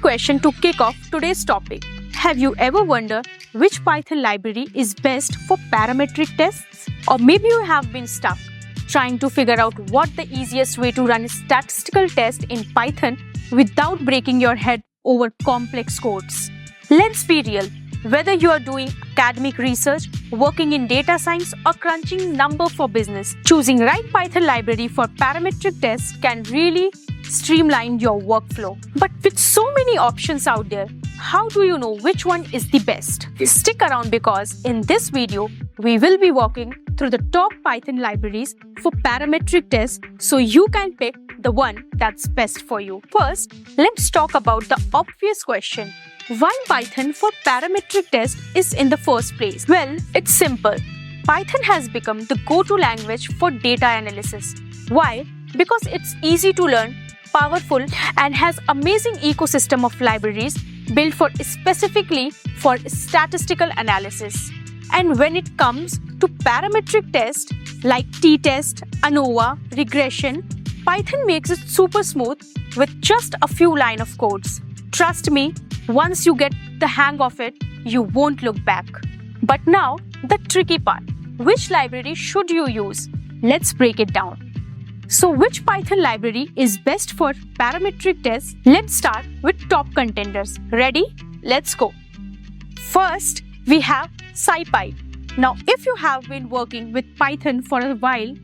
question to kick off today's topic. Have you ever wondered which Python library is best for parametric tests? Or maybe you have been stuck trying to figure out what the easiest way to run a statistical test in Python without breaking your head over complex codes. Let's be real. Whether you are doing academic research, working in data science, or crunching numbers for business, choosing right Python library for parametric tests can really streamline your workflow. But with so many options out there, how do you know which one is the best? Stick around because in this video, we will be walking through the top Python libraries for parametric tests so you can pick the one that's best for you. First, let's talk about the obvious question. Why Python for parametric test is in the first place? Well, it's simple. Python has become the go-to language for data analysis. Why? Because it's easy to learn, powerful, and has amazing ecosystem of libraries built specifically for statistical analysis. And when it comes to parametric tests like t-test, ANOVA, regression, Python makes it super smooth with just a few lines of codes. Trust me, once you get the hang of it, you won't look back. But now, the tricky part. Which library should you use? Let's break it down. So, which Python library is best for parametric tests? Let's start with top contenders. Ready? Let's go. First, we have SciPy. Now, if you have been working with Python for a while,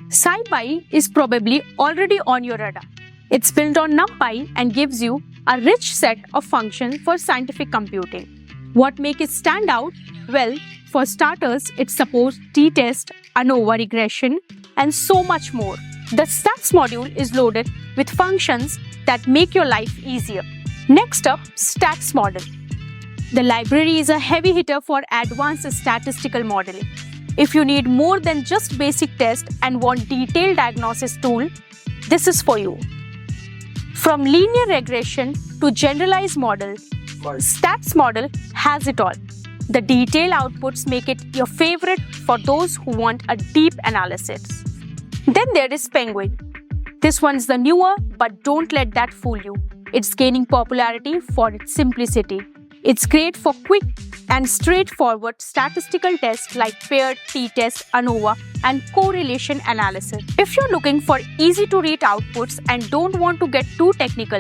SciPy is probably already on your radar. It's built on NumPy and gives you a rich set of functions for scientific computing. What makes it stand out? Well, for starters, it supports t-test, ANOVA regression, and so much more. The stats module is loaded with functions that make your life easier. Next up, Statsmodels. The library is a heavy hitter for advanced statistical modeling. If you need more than just basic tests and want detailed diagnosis tool, this is for you. From linear regression to generalized models, Statsmodels has it all. The detailed outputs make it your favorite for those who want a deep analysis. Then there is Pingouin. This one's the newer, but don't let that fool you. It's gaining popularity for its simplicity. It's great for quick and straightforward statistical tests like paired t-test, ANOVA, and correlation analysis. If you're looking for easy-to-read outputs and don't want to get too technical,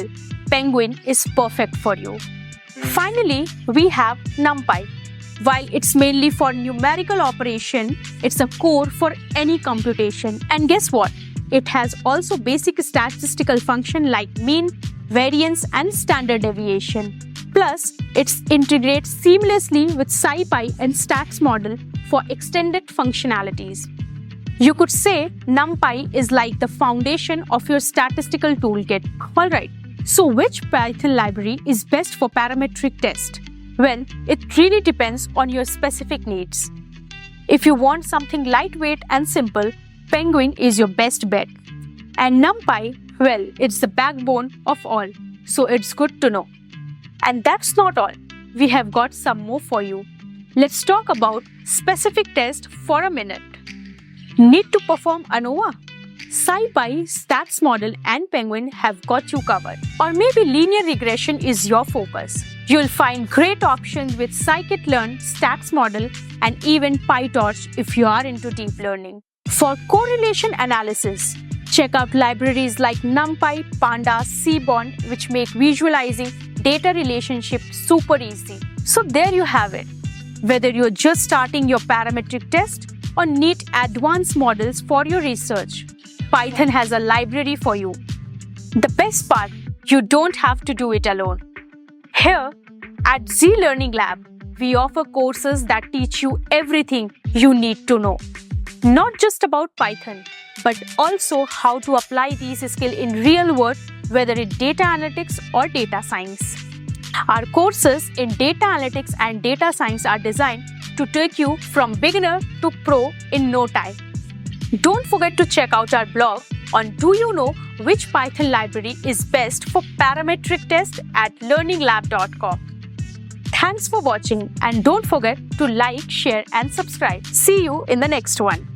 Pingouin is perfect for you. Finally, we have NumPy. While it's mainly for numerical operation, it's a core for any computation. And guess what? It has also basic statistical function like mean, variance, and standard deviation. Plus, it integrates seamlessly with SciPy and Statsmodels for extended functionalities. You could say NumPy is like the foundation of your statistical toolkit. Alright, so which Python library is best for parametric test? Well, it really depends on your specific needs. If you want something lightweight and simple, Pingouin is your best bet. And NumPy, well, it's the backbone of all, so it's good to know. And that's not all. We have got some more for you. Let's talk about specific tests for a minute. Need to perform ANOVA? SciPy, Statsmodels, and Pingouin have got you covered. Or maybe linear regression is your focus. You'll find great options with Scikit-learn, Statsmodels, and even PyTorch if you are into deep learning. For correlation analysis, check out libraries like NumPy, Pandas, Seaborn, which make visualizing data relationships super easy. So there you have it. Whether you're just starting your parametric test or need advanced models for your research, Python has a library for you. The best part, you don't have to do it alone. Here at Ze Learning Labb, we offer courses that teach you everything you need to know. Not just about Python, but also how to apply these skills in real world, whether it's data analytics or data science. Our courses in data analytics and data science are designed to take you from beginner to pro in no time. Don't forget to check out our blog on Do You Know Which Python Library is Best for Parametric Test at learninglab.com. Thanks for watching and don't forget to like, share and subscribe. See you in the next one.